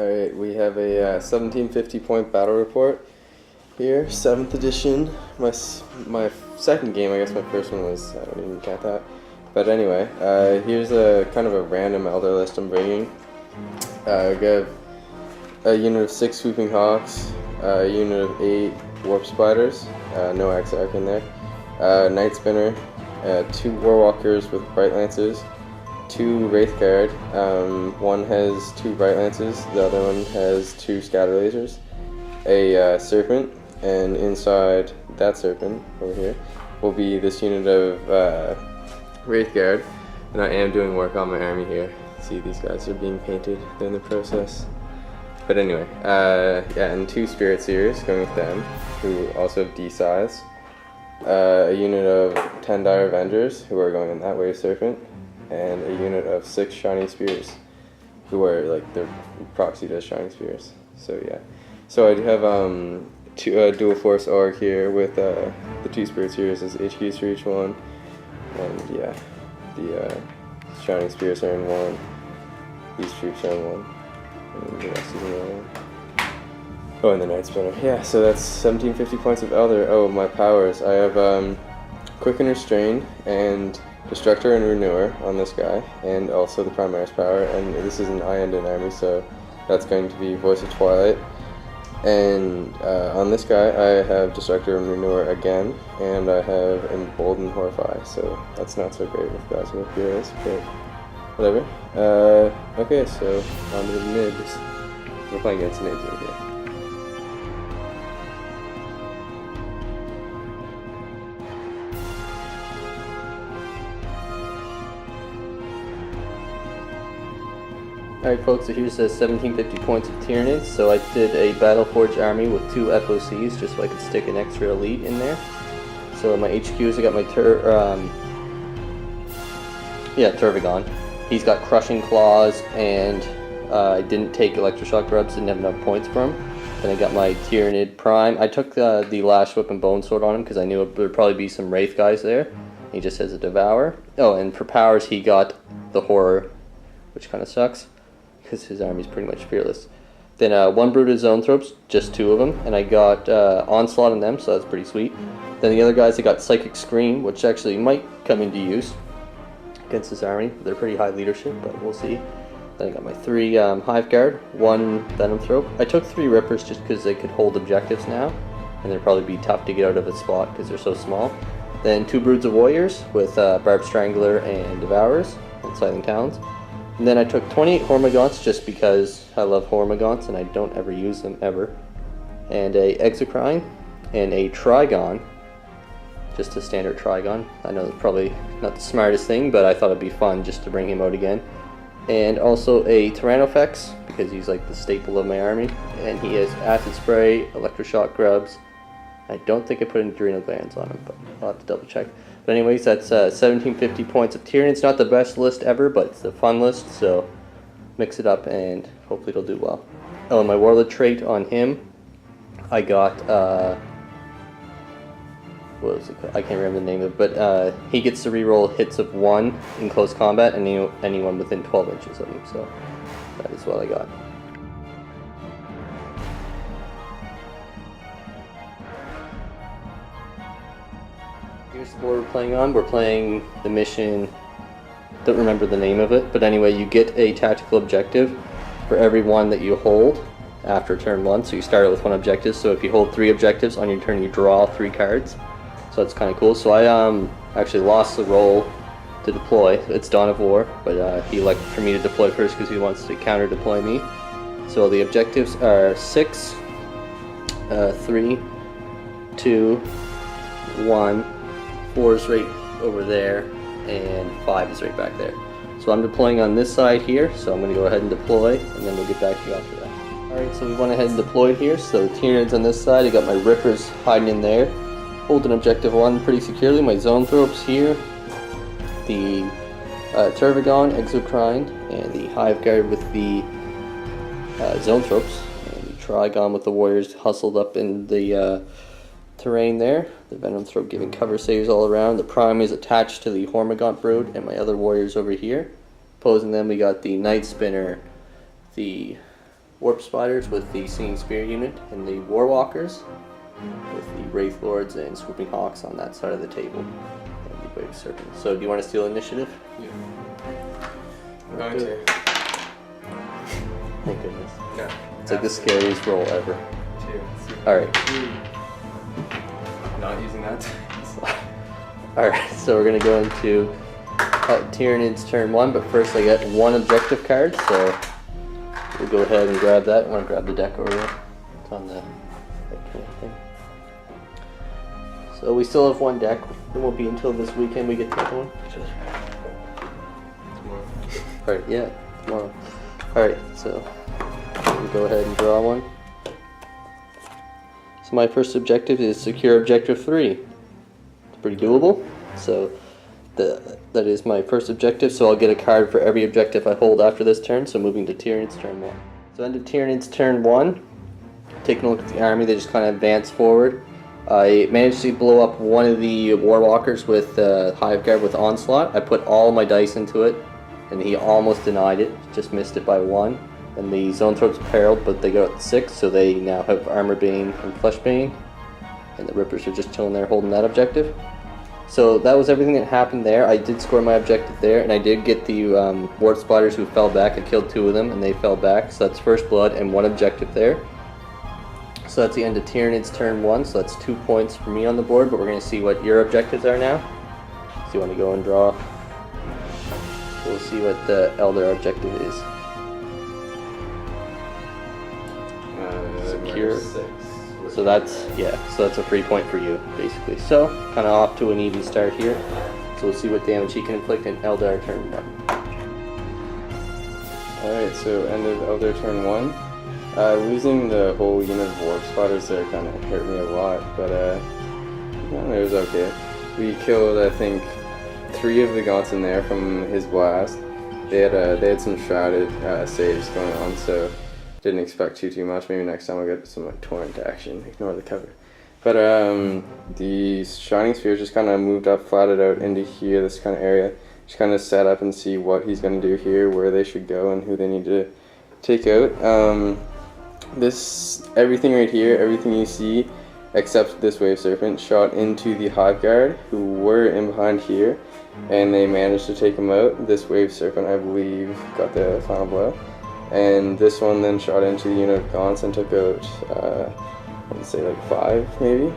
Alright, we have a 1750 point battle report here, 7th edition. My second game, I guess my first one was, I don't even count that. But anyway, here's a kind of a random Eldar list I'm bringing. We got a unit of 6 Swooping Hawks, a unit of 8 Warp Spiders, no Exarch in there, Night Spinner, 2 Warwalkers with Bright Lances, 2 Wraith Guard, one has 2 Bright Lances, the other one has 2 Scatter Lasers, a Serpent, and inside that Serpent over here will be this unit of Wraith Guard, and I am doing work on my army here. See, these guys are being painted, they're in the process. But anyway, yeah, and 2 Spirit Seers going with them, who also have D-size. A unit of 10 Dire Avengers, who are going in that Wave Serpent, and a unit of 6 Shining Spears, who are like their proxied as Shining Spears. So yeah, so I do have two dual force org here with the 2 Spirit Seers as HQs for each one, and yeah, the Shining Spears are in one. These troops are in one, and the rest is in the other one. Oh, and the Night Spinner. Yeah, so that's 1750 points of Eldar. Oh, my powers. I have Quicken Restrain and Destructor and Renewer on this guy, and also the Primaris power, and this is an Iandin army, so that's going to be Voice of Twilight. And on this guy, I have Destructor and Renewer again, and I have Embolden Horrify, so that's not so great with guys with Fearless, but whatever. Okay, so on to the nibs. We're playing against nibs over here. Alright folks, so here's the 1750 points of Tyranids. So I did a Battleforged army with 2 FOCs just so I could stick an extra elite in there. So my HQs, I got my Turvagon. He's got Crushing Claws, and I didn't take Electroshock Grubs, didn't have enough points for him. Then I got my Tyranid Prime. I took the Lash Whip and Bone Sword on him because I knew there would probably be some Wraith guys there. He just has a Devour. Oh, and for powers he got the Horror, which kind of sucks, because his army's pretty much fearless. Then 1 Brooded Zoanthropes, just 2 of them, and I got Onslaught on them, so that's pretty sweet. Then the other guys, I got Psychic Scream, which actually might come into use against this army. They're pretty high leadership, but we'll see. Then I got my 3 Hive Guard, 1 Venomthrope. I took 3 Rippers just because they could hold objectives now, and they'd probably be tough to get out of a spot because they're so small. Then 2 Broods of Warriors with Barbed Strangler and Devourers and Scything Talons. And then I took 28 Hormagaunts just because I love Hormagaunts and I don't ever use them ever. And a Exocrine and a Trigon, just a standard Trigon. I know it's probably not the smartest thing, but I thought it'd be fun just to bring him out again. And also a Tyrannofex, because he's like the staple of my army. And he has Acid Spray, Electroshock Grubs. I don't think I put any Adrenal Glands on him, but I'll have to double check. But anyways, that's 1750 points of Tyranid. It's not the best list ever, but it's the fun list, so mix it up and hopefully it'll do well. Oh, and my Warlord trait on him, I got, what was it called? I can't remember the name of it, but he gets to reroll hits of 1 in close combat and anyone within 12 inches of him, so that is what I got. Here's the board we're playing on. We're playing the mission, don't remember the name of it, but anyway, you get a tactical objective for every one that you hold after turn 1. So you start out with 1 objective, so if you hold 3 objectives on your turn, you draw 3 cards. So that's kind of cool. So I actually lost the roll to deploy. It's Dawn of War, but he elected for me to deploy first because he wants to counter deploy me. So the objectives are 6, 3, 2, 1, 4 is right over there, and 5 is right back there. So I'm deploying on this side here, so I'm going to go ahead and deploy, and then we'll get back to you after that. Alright, so we went ahead and deployed here, so the Tyranids on this side, I got my Rippers hiding in there, holding objective 1 pretty securely, my Zoanthropes here, the Turvagon, Exocrine, and the Hive Guard with the Zoanthropes, and the Trigon with the Warriors hustled up in the terrain there. The Venomthrope giving cover saves all around. The Prime is attached to the Hormagaunt Brood and my other warriors over here. Opposing them, we got the Night Spinner, the Warp Spiders with the Singing Spear unit, and the Warwalkers with the Wraith Lords and Swooping Hawks on that side of the table. And the Wave Serpent. So do you want to steal initiative? Yeah. I'm going to. Thank goodness. No. It's like the scariest roll ever. 2. Alright. Not using that. Alright, so we're going to go into Tyranids Turn 1, but first I got one objective card, so we'll go ahead and grab that. I want to grab the deck over there. It's on the that kind of thing. So we still have one deck. It won't be until this weekend we get the other one. Tomorrow. Alright, yeah, tomorrow. Alright, so we'll go ahead and draw one. So my first objective is secure objective 3. It's pretty doable. So that is my first objective, so I'll get a card for every objective I hold after this turn, so moving to Tyranids Turn 1. So end of Tyranids Turn 1, taking a look at the army, they just kind of advance forward. I managed to blow up one of the Warwalkers with Hive Guard with Onslaught. I put all my dice into it, and he almost denied it, just missed it by 1. And the Zone Throats Perilled, but they got 6, so they now have Armor Bane and Flesh Bane. And the Rippers are just chilling there holding that objective. So that was everything that happened there. I did score my objective there, and I did get the Warp Spiders who fell back. I killed 2 of them, and they fell back. So that's first blood and 1 objective there. So that's the end of Tyranids Turn 1. So that's 2 points for me on the board, but we're going to see what your objectives are now. So you want to go and draw. We'll see what the Eldar objective is. Secure. 6. So that's a free point for you, basically. So, kind of off to an even start here. So we'll see what damage he can inflict in Eldar Turn 1. Alright, so end of Eldar Turn 1. Losing the whole unit of Warp Spiders there kind of hurt me a lot, but it was okay. We killed, I think, 3 of the Gaunts in there from his blast. They had some shrouded saves going on, so didn't expect too much. Maybe next time I'll get some like torrent action. Ignore the cover. But the Shining Sphere just kind of moved up, flatted out into here, this kind of area. Just kind of set up and see what he's going to do here, where they should go, and who they need to take out. Everything right here, everything you see, except this Wave Serpent, shot into the Hive Guard, who were in behind here, and they managed to take him out. This Wave Serpent, I believe, got the final blow. And this one then shot into the unit of Gaunts and took out, I would say like 5 maybe?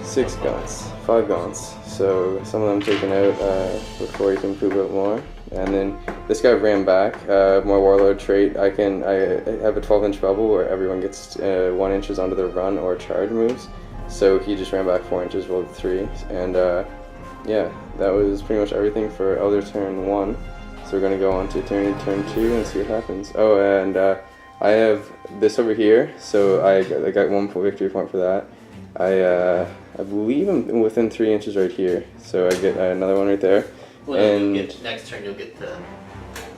6 Gaunts. 5 Gaunts. So some of them taken out before you can poop out more. And then this guy ran back. My Warlord trait, I have a 12-inch bubble where everyone gets 1 inches onto their run or charge moves. So he just ran back 4 inches, rolled 3. And yeah, that was pretty much everything for Eldar Turn 1. So we're going to go on to Tyranids Turn 2 and see what happens. Oh, and I have this over here, so I got 1 victory point for that. I believe I'm within 3 inches right here, so I get another one right there. Well, and next turn you'll get the,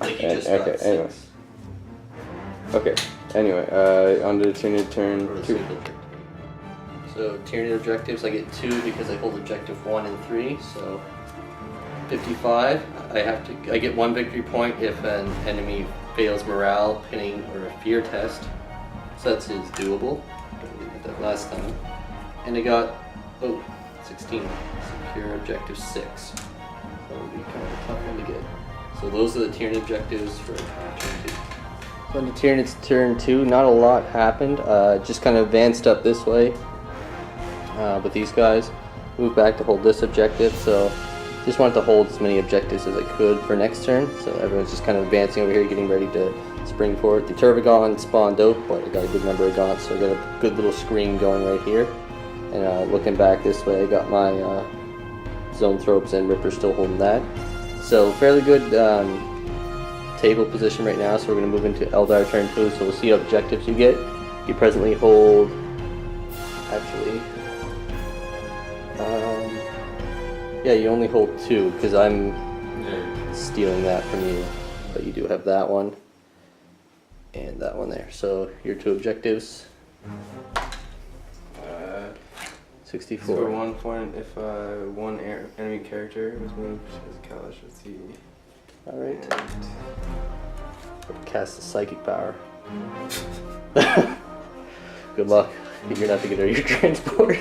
like you just got 6. Anyway. Okay, anyway, on to Tyranids Turn 2. So Tyranid objectives, I get 2 because I hold objective 1 and 3, so 55. I get 1 victory point if an enemy fails morale, pinning, or a fear test. So that's doable. I did that last time. And I got 16. Secure objective 6. That would be kind of a tough one to get. So those are the Tyranid objectives for turn 2. So into Tyranids Turn 2, not a lot happened. Just kind of advanced up this way with these guys. Moved back to hold this objective. So just wanted to hold as many objectives as I could for next turn, so everyone's just kind of advancing over here, getting ready to spring forward. The Turvigon spawned out, but I got a good number of Gaunts, so I got a good little screen going right here. And looking back this way, I got my Zone Throats and Rippers still holding that. So fairly good table position right now, so we're going to move into Eldar Turn 2, so we'll see what objectives you get. You presently hold, actually, yeah, you only hold 2, because I'm stealing that from you. But you do have that one, and that one there. So, your 2 objectives. 64. For 1 point, if one enemy character was moved as Kalash, let's see. Alright. cast the psychic power. Good luck. You're gonna have to get out of your transport.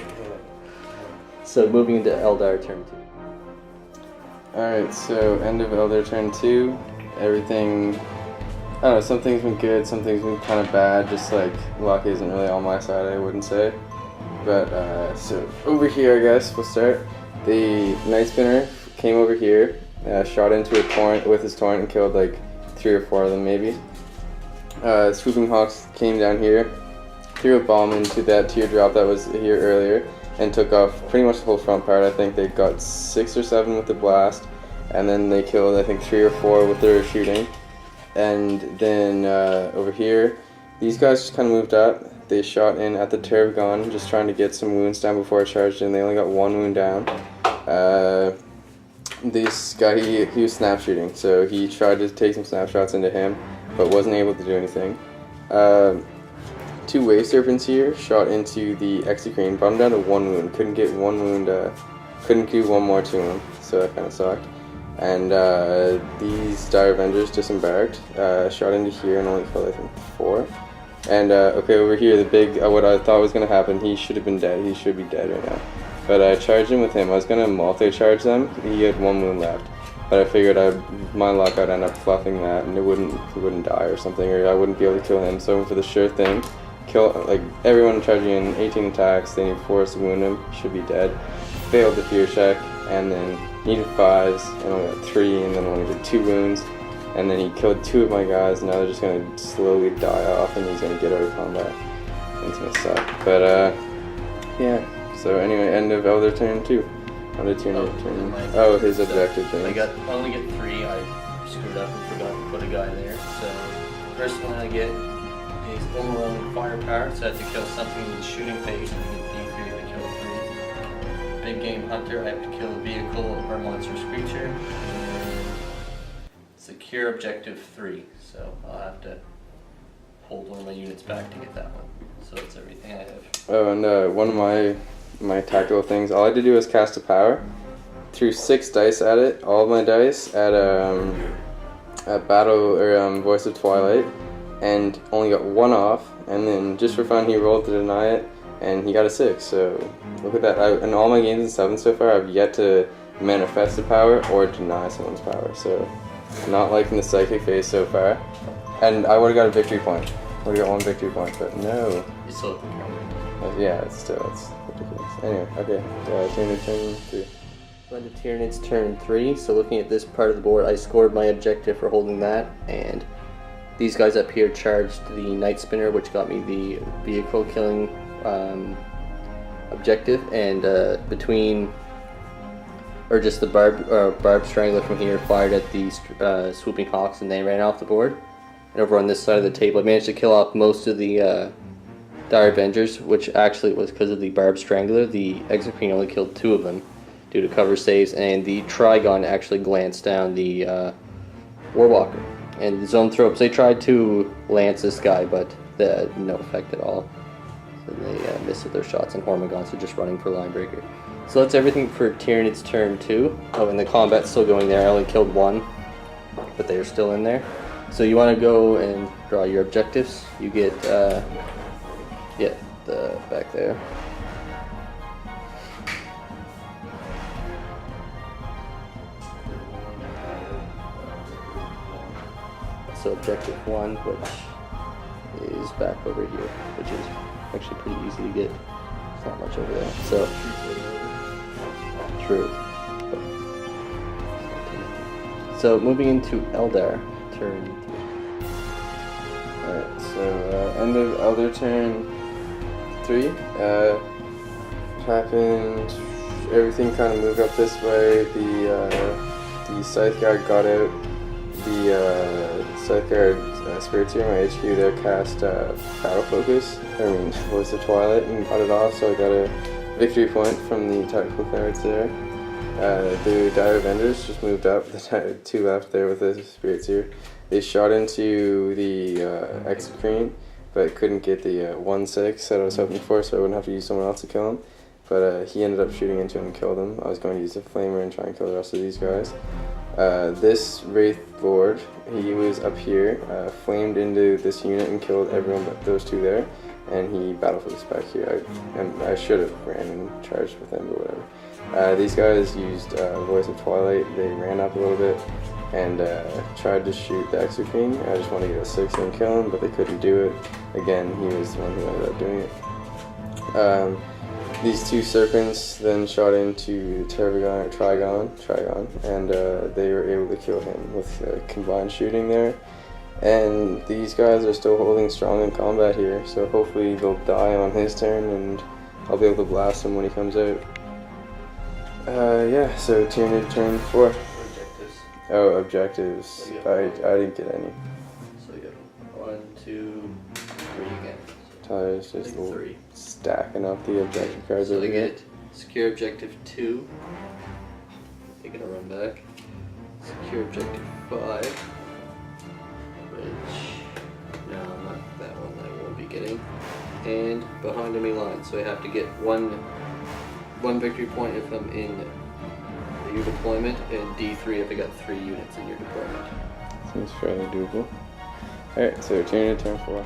So moving into Eldar Turn 2. Alright, so end of Eldar Turn 2. Everything, I don't know, some things been good, some things been kind of bad. Just like luck isn't really on my side, I wouldn't say. But so over here, I guess we'll start. The Night Spinner came over here, shot into a torrent with his torrent and killed like 3 or 4 of them maybe. Swooping Hawks came down here, threw a bomb into that teardrop that was here earlier, and took off pretty much the whole front part. I think they got 6 or 7 with the blast, and then they killed I think 3 or 4 with their shooting. And then over here, these guys just kind of moved up. They shot in at the Tyranids, just trying to get some wounds down before I charged in. They only got 1 wound down. This guy, he was snap shooting, so he tried to take some snapshots into him, but wasn't able to do anything. 2 Wave Serpents here shot into the Exocrine, brought him down to 1 wound. Couldn't get 1 wound, couldn't do 1 more to him, so that kind of sucked. And these Dire Avengers disembarked, shot into here and only killed I think 4. And okay, over here, the big, what I thought was going to happen, he should have been dead. He should be dead right now. But I charged him with him. I was going to multi-charge them. He had 1 wound left. But I figured my luck, I'd end up fluffing that and he wouldn't die or something, or I wouldn't be able to kill him. So for the sure thing, kill like everyone charging in 18 attacks, they need 4 to wound him, should be dead. Failed the fear check, and then needed 5s, and only got 3, and then only did 2 wounds. And then he killed 2 of my guys, and now they're just going to slowly die off, and he's going to get out of combat. And it's going to suck. But, yeah. So anyway, end of Eldar Turn 2. How did Tyranid turn? Oh, his objective thing. I only get 3. I screwed up and forgot to put a guy there. So, first one I get is overwhelming firepower, so I have to kill something in the shooting phase, and I get D3 to kill 3. Big Game Hunter, I have to kill a vehicle or monstrous creature. And secure objective 3, so I'll have to hold one of my units back to get that one. So that's everything I have. Oh, and one of my tactical things, all I had to do was cast a power. Threw 6 dice at it, all of my dice at Battle or Voice of Twilight, and only got 1 off. And then just for fun, he rolled to deny it, and he got a 6. So look at that. In all my games in 7 so far, I've yet to manifest a power or deny someone's power. So not liking the psychic phase so far. And I would have got a victory point. Would have got 1 victory point, but no. You still have to count. Yeah, it's ridiculous. Anyway, okay. Tyranids Turn 3. Went to Tyranids Turn 3, so looking at this part of the board, I scored my objective for holding that, and these guys up here charged the Night Spinner, which got me the vehicle killing objective, and just the barb strangler from here fired at the swooping hawks, and they ran off the board. And over on this side of the table, I managed to kill off most of the Dire Avengers, which actually was because of the barb strangler. The Exocrine only killed 2 of them due to cover saves, and the Trigon actually glanced down the Warwalker. And the Zone Throws, they tried to lance this guy, but they had no effect at all. So they missed with their shots, and Hormigons are just running for line breaker. So that's everything for Tyranids Turn 2. Oh, and the combat's still going there. I only killed 1, but they are still in there. So you want to go and draw your objectives. You get, the back there. So objective 1, which is back over here, which is actually pretty easy to get. It's not much over there. So, true. So moving into Eldar Turn 3. Alright, so end of Eldar Turn 3. Happened, everything kind of moved up this way. The Scythe Guard got out. The Scythe Guard Spirits here, my HQ there, cast Battle Focus, Voice of Twilight, and got it off, so I got a victory point from the tactical cards there. The Dire Avengers just moved up, the 2 left there with the Spirits here. They shot into the Exocrine, but couldn't get the 1/6 that I was hoping for, so I wouldn't have to use someone else to kill him. But he ended up shooting into him and killed him. I was going to use the Flamer and try and kill the rest of these guys. This Wraith Lord, he was up here, flamed into this unit and killed everyone but those two there, and he battle focused back here. I should have ran and charged with him, but whatever. These guys used Voice of Twilight. They ran up a little bit and tried to shoot the Exocrine. I just wanted to get a 6 and kill him, but they couldn't do it. Again, he was the one who ended up doing it. These two serpents then shot into Tervigon, or Trigon, and they were able to kill him with combined shooting there. And these guys are still holding strong in combat here, so hopefully they'll die on his turn and I'll be able to blast him when he comes out. Yeah, so Tyranid Turn 4. Objectives. Oh, objectives. So I didn't get any. So you got 1, 2, 3 again. Tyler's just Like 3. stacking up the objective cards So over they here. get secure objective 2. They're gonna run back. Secure objective 5. Which, no, not that one that I won't be getting. And behind enemy line. So I have to get one victory point if I'm in your deployment, and D3 if I got 3 units in your deployment. Seems fairly doable. Alright, so Tyranid Turn 4.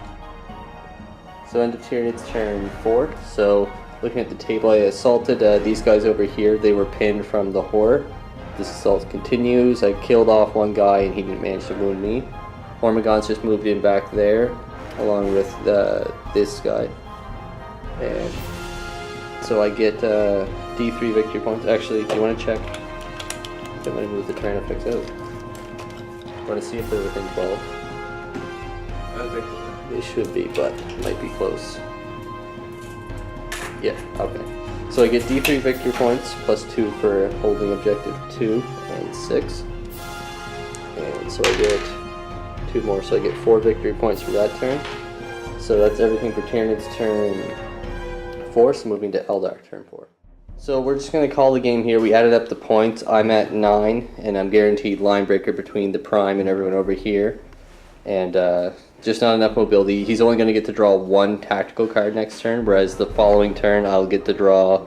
So end of Tyranids Turn 4. So looking at the table, I assaulted these guys over here. They were pinned from the horror. This assault continues. I killed off one guy and he didn't manage to wound me. Hormigons just moved in back there along with this guy. And so I get D3 victory points. Actually, do you want to check? I'm going to move the Tyranofix out. Want to see if they're within 12? I think They should be, but might be close. Yeah, okay. So I get D3 victory points, plus 2 for holding objective 2 and 6. And so I get 2 more, so I get 4 victory points for that turn. So that's everything for Tyranids Turn 4, so moving to Eldar Turn 4. So we're just going to call the game here. We added up the points. I'm at 9, and I'm guaranteed line breaker between the Prime and everyone over here. And just not enough mobility. He's only going to get to draw 1 tactical card next turn, whereas the following turn I'll get to draw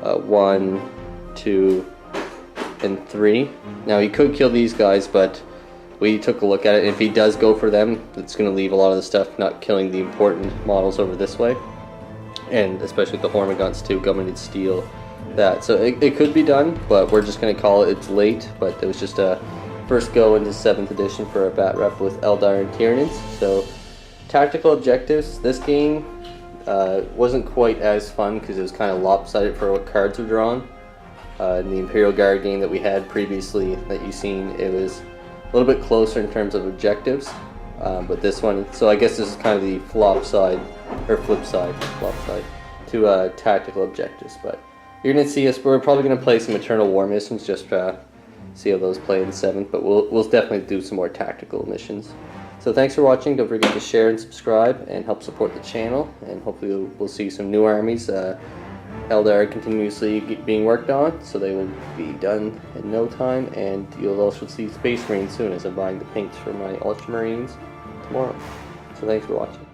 1, 2, and 3. Now he could kill these guys, but we took a look at it. If he does go for them, it's going to leave a lot of the stuff not killing the important models over this way. And especially with the Hormigons too, Government Steel, that. So it could be done, but we're just going to call it. It's late, but it was just a first go into 7th edition for a Batrep with Eldar and Tyranids. So tactical objectives. This game wasn't quite as fun because it was kind of lopsided for what cards were drawn. In the Imperial Guard game that we had previously that you've seen, it was a little bit closer in terms of objectives. But this one, so I guess this is kind of the flip side to tactical objectives. But you're going to see us, we're probably going to play some Eternal War missions just to see how those play in 7th, but we'll definitely do some more tactical missions. So thanks for watching. Don't forget to share and subscribe and help support the channel, and hopefully we'll see some new armies. Eldar continuously being worked on, so they will be done in no time, and you'll also see Space Marines soon as I'm buying the paints for my Ultramarines tomorrow. So thanks for watching.